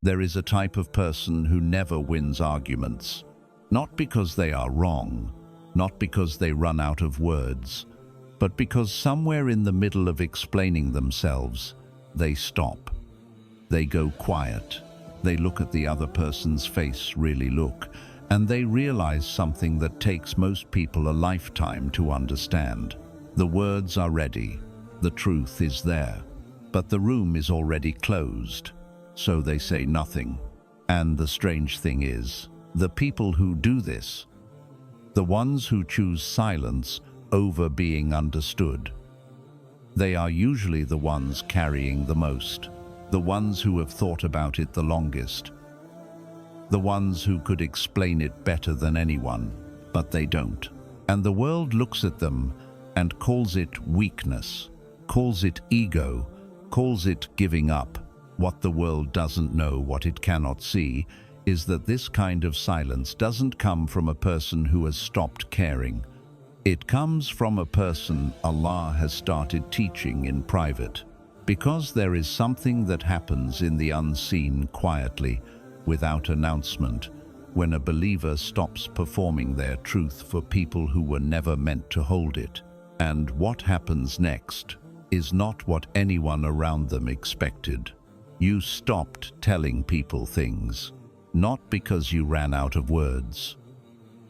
There is a type of person who never wins arguments, not because they are wrong, not because they run out of words, but because somewhere in the middle of explaining themselves, they stop. They go quiet. They look at the other person's face, really look, and they realize something that takes most people a lifetime to understand. The words are ready, the truth is there, but the room is already closed, so they say nothing. And the strange thing is, the people who do this, the ones who choose silence over being understood, they are usually the ones carrying the most, the ones who have thought about it the longest, the ones who could explain it better than anyone, but they don't. And the world looks at them and calls it weakness, calls it ego, calls it giving up. What the world doesn't know, what it cannot see, is that this kind of silence doesn't come from a person who has stopped caring. It comes from a person Allah has started teaching in private, because there is something that happens in the unseen quietly, without announcement, when a believer stops performing their truth for people who were never meant to hold it. And what happens next is not what anyone around them expected. You stopped telling people things, not because you ran out of words.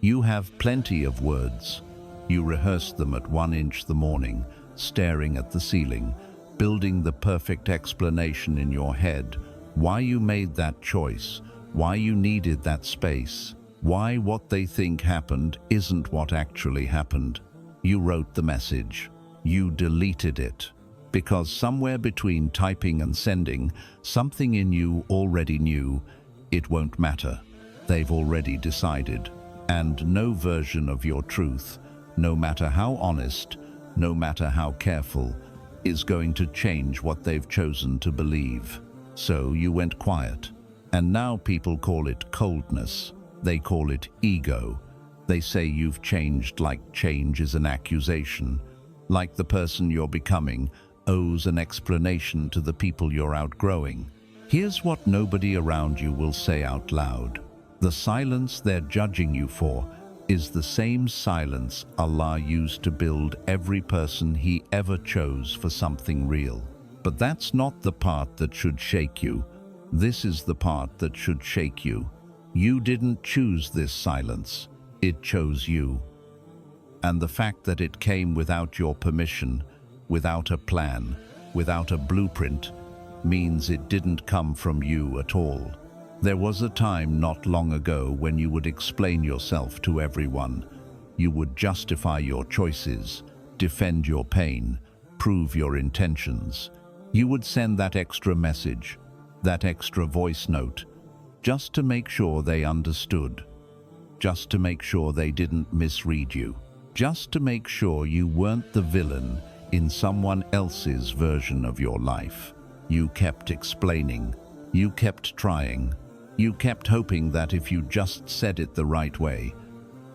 You have plenty of words. You rehearsed them at 1 inch the morning, staring at the ceiling, building the perfect explanation in your head, why you made that choice, why you needed that space, why what they think happened isn't what actually happened. You wrote the message. You deleted it. Because somewhere between typing and sending, something in you already knew it won't matter. They've already decided. And no version of your truth, no matter how honest, no matter how careful, is going to change what they've chosen to believe. So you went quiet. And now people call it coldness. They call it ego. They say you've changed, like change is an accusation. Like the person you're becoming owes an explanation to the people you're outgrowing. Here's what nobody around you will say out loud. The silence they're judging you for is the same silence Allah used to build every person He ever chose for something real. But that's not the part that should shake you. This is the part that should shake you. You didn't choose this silence. It chose you. And the fact that it came without your permission, without a plan, without a blueprint, means it didn't come from you at all. There was a time not long ago when you would explain yourself to everyone. You would justify your choices, defend your pain, prove your intentions. You would send that extra message, that extra voice note, just to make sure they understood, just to make sure they didn't misread you, just to make sure you weren't the villain in someone else's version of your life. You kept explaining, you kept trying, you kept hoping that if you just said it the right way,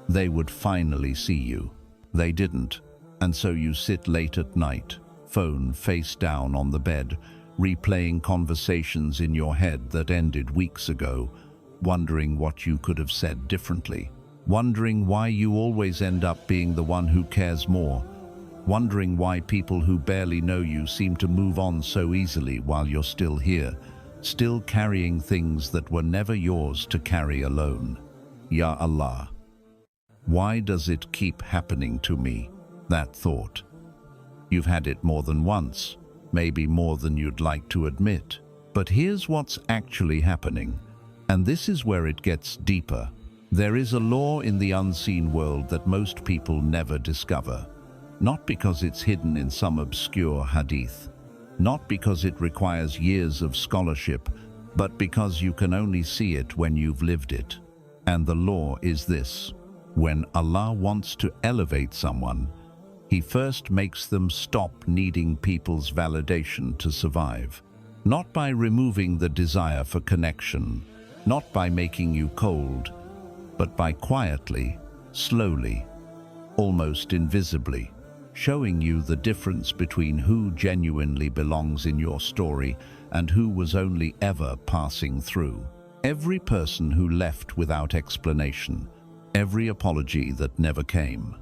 they would finally see you. They didn't, and so you sit late at night, phone face down on the bed, replaying conversations in your head that ended weeks ago, wondering what you could have said differently, wondering why you always end up being the one who cares more, wondering why people who barely know you seem to move on so easily while you're still here, still carrying things that were never yours to carry alone. Ya Allah, why does it keep happening to me? That thought. You've had it more than once, maybe more than you'd like to admit. But here's what's actually happening, and this is where it gets deeper. There is a law in the unseen world that most people never discover. Not because it's hidden in some obscure hadith, not because it requires years of scholarship, but because you can only see it when you've lived it. And the law is this: when Allah wants to elevate someone, He first makes them stop needing people's validation to survive. Not by removing the desire for connection, not by making you cold, but by quietly, slowly, almost invisibly, showing you the difference between who genuinely belongs in your story and who was only ever passing through. Every person who left without explanation, every apology that never came,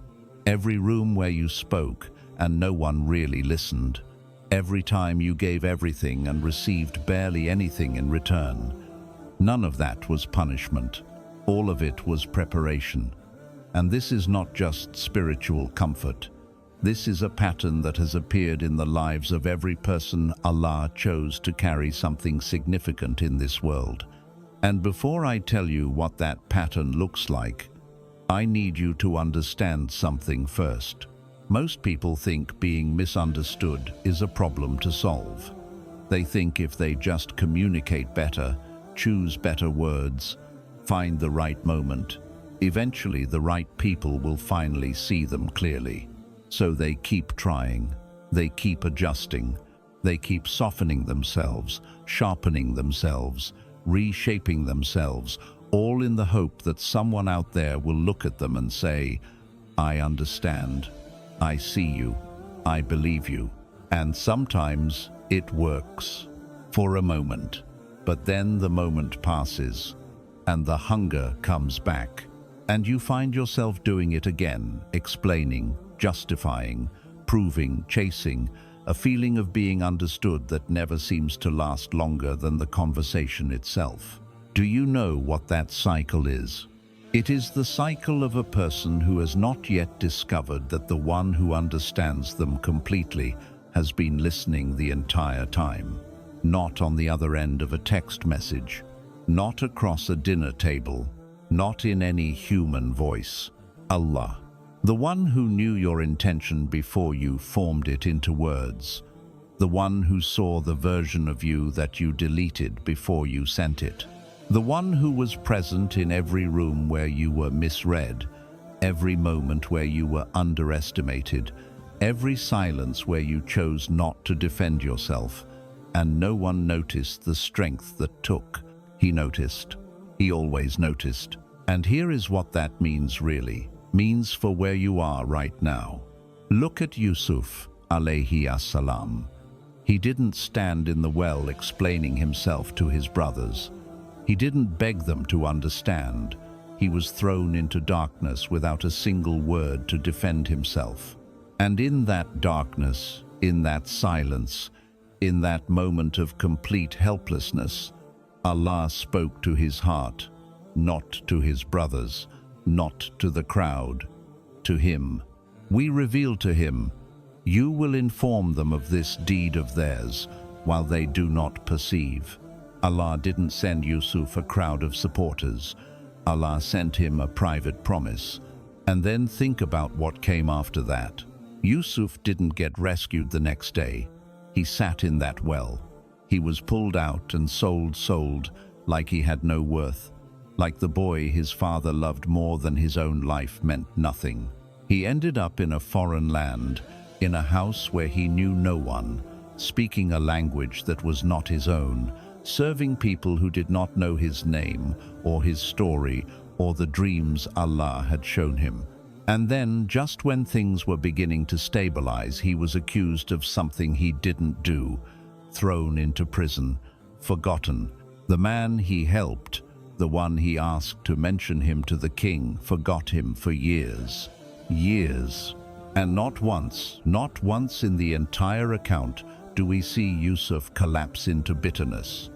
every room where you spoke and no one really listened, every time you gave everything and received barely anything in return. None of that was punishment. All of it was preparation. And this is not just spiritual comfort. This is a pattern that has appeared in the lives of every person Allah chose to carry something significant in this world. And before I tell you what that pattern looks like, I need you to understand something first. Most people think being misunderstood is a problem to solve. They think if they just communicate better, choose better words, find the right moment, eventually the right people will finally see them clearly. So they keep trying, they keep adjusting, they keep softening themselves, sharpening themselves, reshaping themselves, all in the hope that someone out there will look at them and say, "I understand, I see you, I believe you." And sometimes it works for a moment, but then the moment passes and the hunger comes back, and you find yourself doing it again, explaining, justifying, proving, chasing, a feeling of being understood that never seems to last longer than the conversation itself. Do you know what that cycle is? It is the cycle of a person who has not yet discovered that the one who understands them completely has been listening the entire time. Not on the other end of a text message, not across a dinner table, not in any human voice. Allah. The one who knew your intention before you formed it into words. The one who saw the version of you that you deleted before you sent it. The one who was present in every room where you were misread, every moment where you were underestimated, every silence where you chose not to defend yourself, and no one noticed the strength that took. He noticed. He always noticed. And here is what that means really. Means for where you are right now. Look at Yusuf, alayhi assalam. He didn't stand in the well explaining himself to his brothers. He didn't beg them to understand. He was thrown into darkness without a single word to defend himself. And in that darkness, in that silence, in that moment of complete helplessness, Allah spoke to his heart, not to his brothers, not to the crowd, to him. We reveal to him, "You will inform them of this deed of theirs, while they do not perceive." Allah didn't send Yusuf a crowd of supporters. Allah sent him a private promise. And then think about what came after that. Yusuf didn't get rescued the next day. He sat in that well. He was pulled out and sold like he had no worth. Like the boy his father loved more than his own life meant nothing. He ended up in a foreign land, in a house where he knew no one, speaking a language that was not his own, serving people who did not know his name or his story or the dreams Allah had shown him. And then, just when things were beginning to stabilize, he was accused of something he didn't do, thrown into prison, forgotten. The man he helped, the one he asked to mention him to the king, forgot him for years. Years. And not once in the entire account do we see Yusuf collapse into bitterness.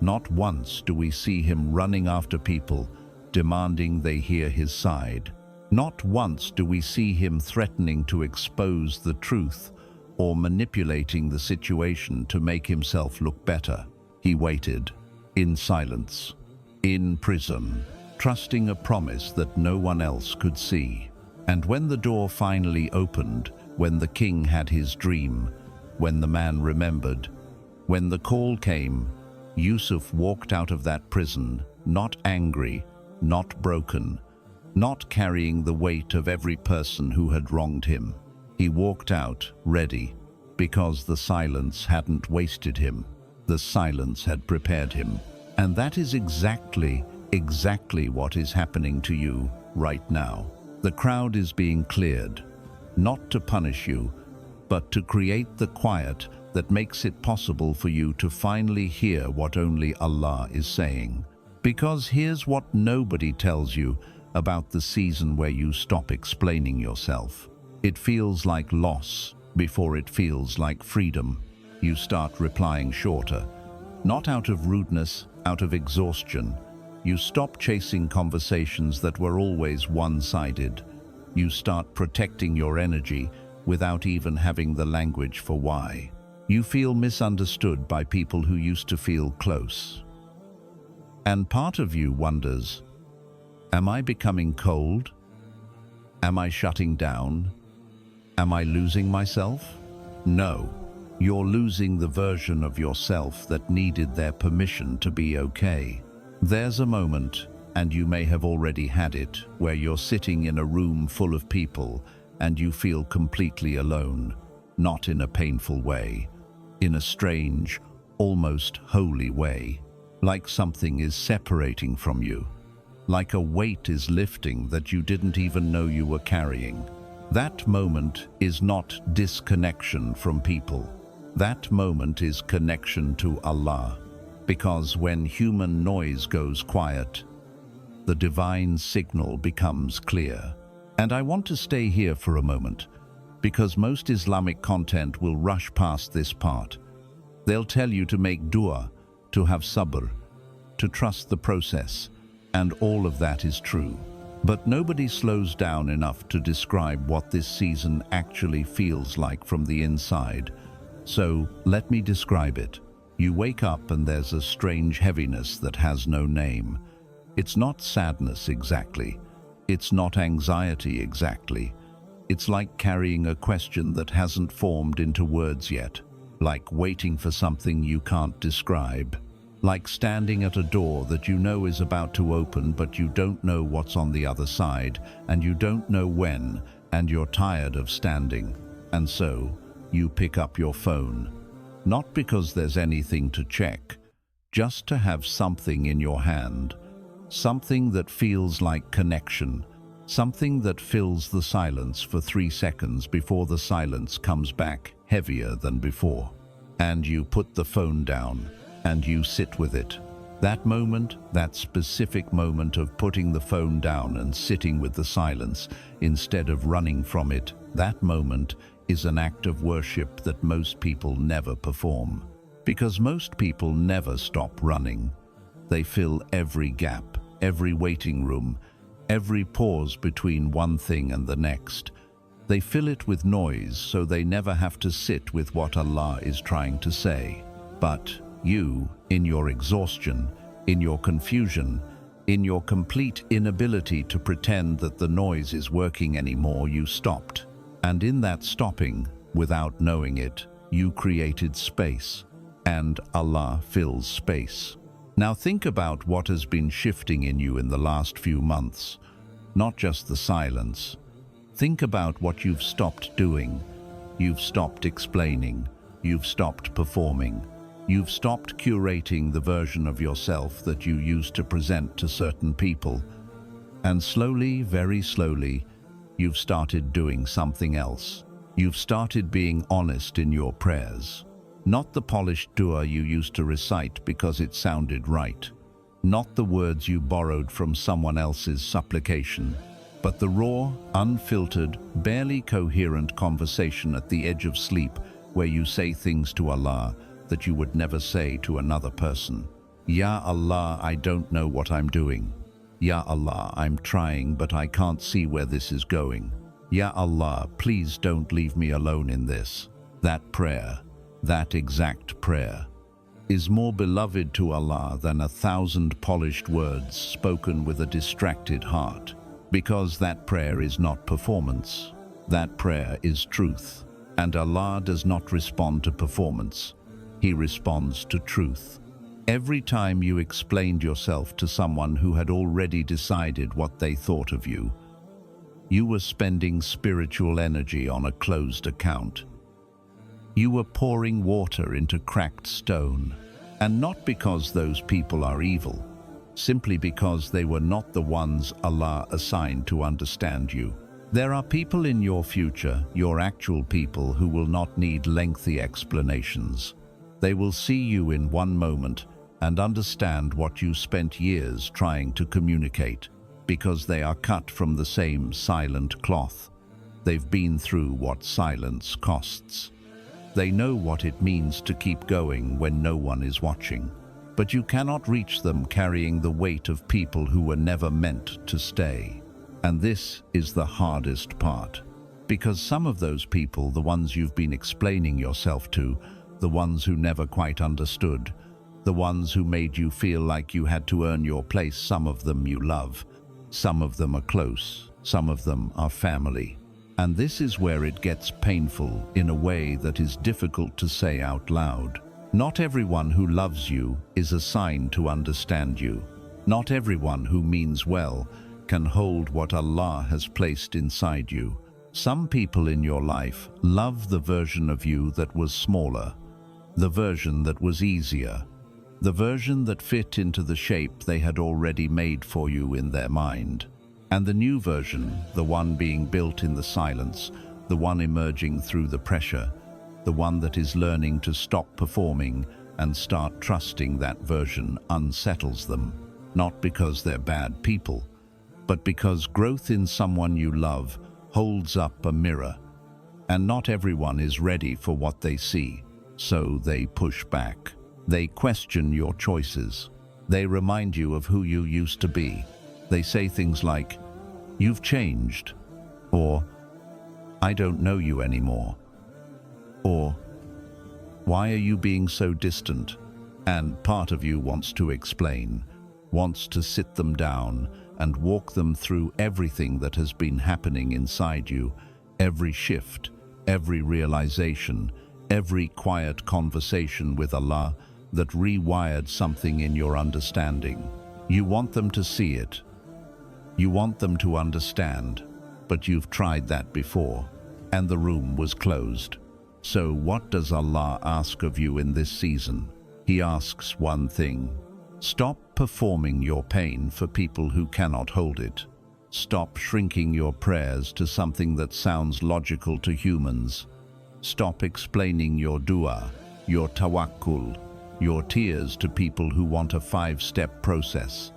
Not once do we see him running after people, demanding they hear his side. Not once do we see him threatening to expose the truth or manipulating the situation to make himself look better. He waited, in silence, in prison, trusting a promise that no one else could see. And when the door finally opened, when the king had his dream, when the man remembered, when the call came, Yusuf walked out of that prison, not angry, not broken, not carrying the weight of every person who had wronged him. He walked out, ready, because the silence hadn't wasted him. The silence had prepared him. And that is exactly what is happening to you right now. The crowd is being cleared. not to punish you, but to create the quiet that makes it possible for you to finally hear what only Allah is saying. Because here's what nobody tells you about the season where you stop explaining yourself. It feels like loss before it feels like freedom. You start replying shorter, not out of rudeness, out of exhaustion. You stop chasing conversations that were always one-sided. You start protecting your energy without even having the language for why. You feel misunderstood by people who used to feel close. And part of you wonders, am I becoming cold? Am I shutting down? Am I losing myself? No, you're losing the version of yourself that needed their permission to be okay. There's a moment, and you may have already had it, where you're sitting in a room full of people and you feel completely alone, not in a painful way, in a strange, almost holy way, like something is separating from you, like a weight is lifting that you didn't even know you were carrying. That moment is not disconnection from people. That moment is connection to Allah, because when human noise goes quiet, the divine signal becomes clear. And I want to stay here for a moment, because most Islamic content will rush past this part. They'll tell you to make dua, to have sabr, to trust the process, and all of that is true. But nobody slows down enough to describe what this season actually feels like from the inside. So let me describe it. You wake up and there's a strange heaviness that has no name. It's not sadness exactly. It's not anxiety exactly. It's like carrying a question that hasn't formed into words yet, like waiting for something you can't describe, like standing at a door that you know is about to open but you don't know what's on the other side, and you don't know when, and you're tired of standing. And so, you pick up your phone. Not because there's anything to check, just to have something in your hand. Something that feels like connection. Something that fills the silence for 3 seconds before the silence comes back heavier than before. And you put the phone down, and you sit with it. That moment, that specific moment of putting the phone down and sitting with the silence instead of running from it, that moment is an act of worship that most people never perform. Because most people never stop running. They fill every gap, every waiting room, every pause between one thing and the next. They fill it with noise so they never have to sit with what Allah is trying to say. But you, in your exhaustion, in your confusion, in your complete inability to pretend that the noise is working anymore, you stopped. And in that stopping, without knowing it, you created space. And Allah fills space. Now think about what has been shifting in you in the last few months. Not just the silence. Think about what you've stopped doing. You've stopped explaining. You've stopped performing. You've stopped curating the version of yourself that you used to present to certain people. And slowly, very slowly, you've started doing something else. You've started being honest in your prayers. Not the polished dua you used to recite because it sounded right. Not the words you borrowed from someone else's supplication, but the raw, unfiltered, barely coherent conversation at the edge of sleep where you say things to Allah that you would never say to another person. Ya Allah, I don't know what I'm doing. Ya Allah, I'm trying, but I can't see where this is going. Ya Allah, please don't leave me alone in this. That prayer, that exact prayer, is more beloved to Allah than 1,000 polished words spoken with a distracted heart. Because that prayer is not performance. That prayer is truth. And Allah does not respond to performance. He responds to truth. Every time you explained yourself to someone who had already decided what they thought of you, you were spending spiritual energy on a closed account. You were pouring water into cracked stone, and not because those people are evil, simply because they were not the ones Allah assigned to understand you. There are people in your future, your actual people, who will not need lengthy explanations. They will see you in one moment and understand what you spent years trying to communicate, because they are cut from the same silent cloth. They've been through what silence costs. They know what it means to keep going when no one is watching. But you cannot reach them carrying the weight of people who were never meant to stay. And this is the hardest part. Because some of those people, the ones you've been explaining yourself to, the ones who never quite understood, the ones who made you feel like you had to earn your place, some of them you love. Some of them are close, some of them are family. And this is where it gets painful in a way that is difficult to say out loud. Not everyone who loves you is assigned to understand you. Not everyone who means well can hold what Allah has placed inside you. Some people in your life love the version of you that was smaller, the version that was easier, the version that fit into the shape they had already made for you in their mind. And the new version, the one being built in the silence, the one emerging through the pressure, the one that is learning to stop performing and start trusting that version, unsettles them, not because they're bad people, but because growth in someone you love holds up a mirror, and not everyone is ready for what they see, so they push back. They question your choices. They remind you of who you used to be. They say things like, "You've changed," or "I don't know you anymore," or "Why are you being so distant?" And part of you wants to explain, wants to sit them down and walk them through everything that has been happening inside you, every shift, every realization, every quiet conversation with Allah that rewired something in your understanding. You want them to see it. You want them to understand, but you've tried that before, and the room was closed. So what does Allah ask of you in this season? He asks one thing. Stop performing your pain for people who cannot hold it. Stop shrinking your prayers to something that sounds logical to humans. Stop explaining your dua, your tawakkul, your tears to people who want a 5-step process.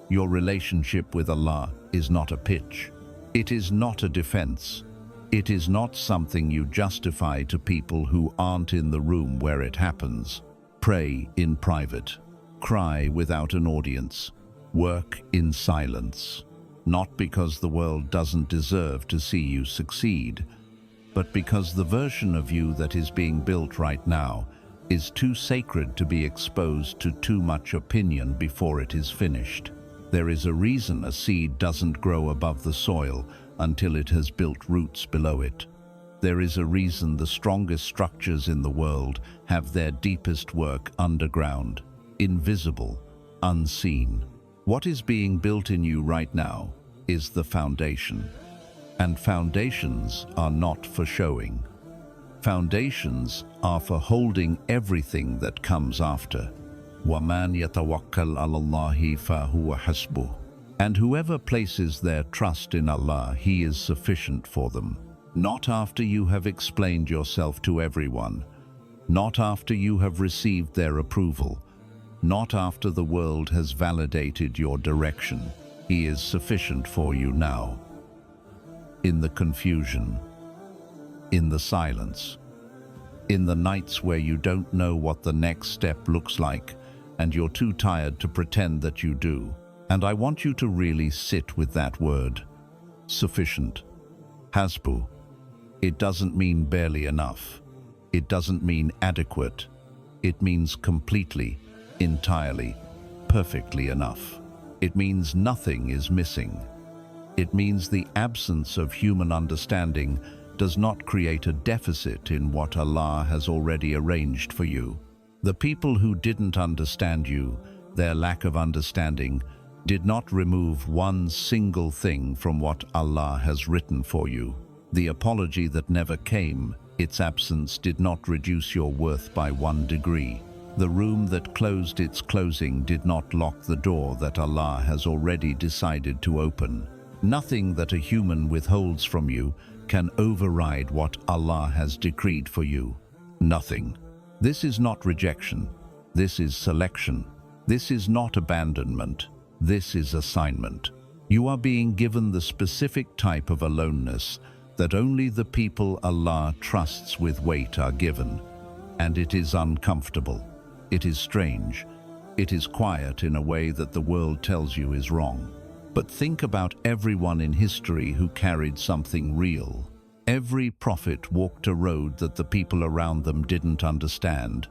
Your relationship with Allah is not a pitch. It is not a defense. It is not something you justify to people who aren't in the room where it happens. Pray in private. Cry without an audience. Work in silence. Not because the world doesn't deserve to see you succeed, but because the version of you that is being built right now is too sacred to be exposed to too much opinion before it is finished. There is a reason a seed doesn't grow above the soil until it has built roots below it. There is a reason the strongest structures in the world have their deepest work underground, invisible, unseen. What is being built in you right now is the foundation. And foundations are not for showing. Foundations are for holding everything that comes after. وَمَنْ يَتَوَكَّلْ عَلَى اللَّهِ فَهُوَ حَسْبُهُ. And whoever places their trust in Allah, He is sufficient for them. Not after you have explained yourself to everyone, not after you have received their approval, not after the world has validated your direction. He is sufficient for you now. In the confusion, in the silence, in the nights where you don't know what the next step looks like and you're too tired to pretend that you do. And I want you to really sit with that word, sufficient. Hasbu. It doesn't mean barely enough. It doesn't mean adequate. It means completely, entirely, perfectly enough. It means nothing is missing. It means the absence of human understanding does not create a deficit in what Allah has already arranged for you. The people who didn't understand you, their lack of understanding, did not remove one single thing from what Allah has written for you. The apology that never came, its absence did not reduce your worth by 1 degree. The room that closed its closing did not lock the door that Allah has already decided to open. Nothing that a human withholds from you can override what Allah has decreed for you. Nothing. This is not rejection. This is selection. This is not abandonment. This is assignment. You are being given the specific type of aloneness that only the people Allah trusts with weight are given. And it is uncomfortable. It is strange. It is quiet in a way that the world tells you is wrong. But think about everyone in history who carried something real. Every prophet walked a road that the people around them didn't understand.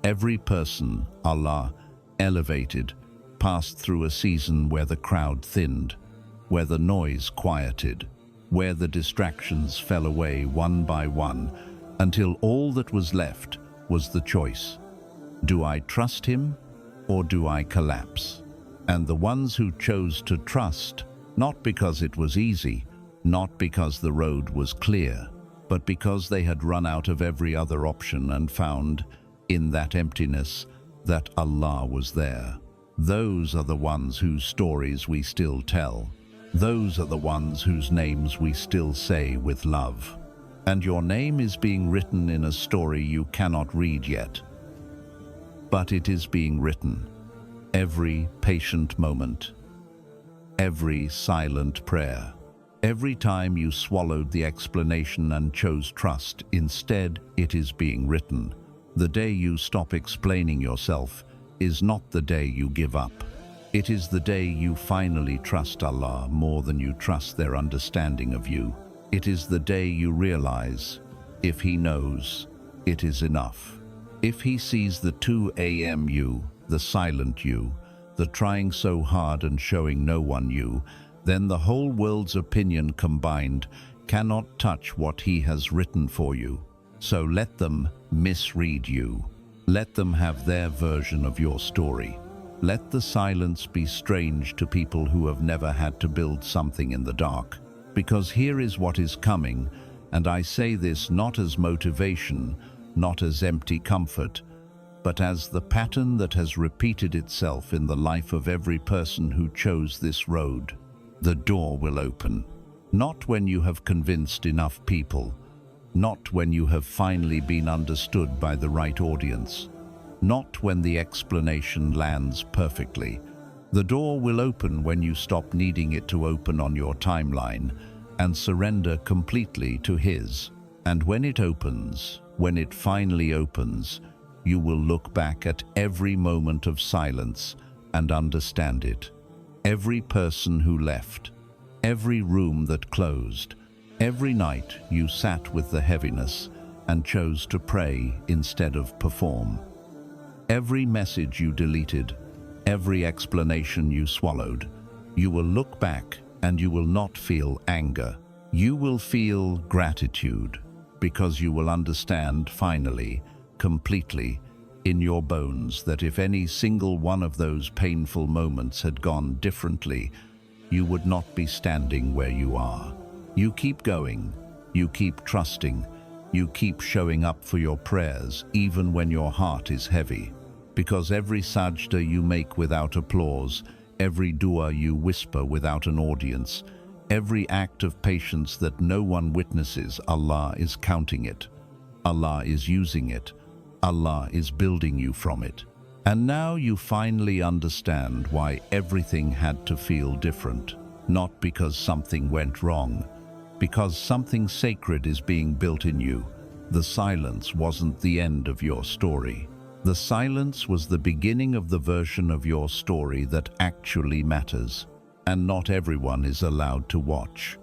Every person Allah elevated passed through a season where the crowd thinned, where the noise quieted, where the distractions fell away one by one, until all that was left was the choice. Do I trust him or do I collapse? And the ones who chose to trust, not because it was easy, not because the road was clear, but because they had run out of every other option and found, in that emptiness, that Allah was there. Those are the ones whose stories we still tell. Those are the ones whose names we still say with love. And your name is being written in a story you cannot read yet. But it is being written. Every patient moment, every silent prayer, every time you swallowed the explanation and chose trust, instead it is being written. The day you stop explaining yourself is not the day you give up. It is the day you finally trust Allah more than you trust their understanding of you. It is the day you realize, if He knows, it is enough. If He sees the 2 a.m. you, the silent you, the trying so hard and showing no one you, then the whole world's opinion combined cannot touch what He has written for you. So let them misread you. Let them have their version of your story. Let the silence be strange to people who have never had to build something in the dark. Because here is what is coming, and I say this not as motivation, not as empty comfort, but as the pattern that has repeated itself in the life of every person who chose this road. The door will open. Not when you have convinced enough people, not when you have finally been understood by the right audience, not when the explanation lands perfectly. The door will open when you stop needing it to open on your timeline and surrender completely to His. And when it opens, when it finally opens, you will look back at every moment of silence and understand it. Every person who left, every room that closed, every night you sat with the heaviness and chose to pray instead of perform. Every message you deleted, every explanation you swallowed, you will look back and you will not feel anger. You will feel gratitude, because you will understand finally, completely, in your bones that if any single one of those painful moments had gone differently, you would not be standing where you are. You keep going, you keep trusting, you keep showing up for your prayers even when your heart is heavy. Because every sajda you make without applause, every dua you whisper without an audience, every act of patience that no one witnesses, Allah is counting it. Allah is using it. Allah is building you from it. And now you finally understand why everything had to feel different. Not because something went wrong, because something sacred is being built in you. The silence wasn't the end of your story. The silence was the beginning of the version of your story that actually matters. And not everyone is allowed to watch.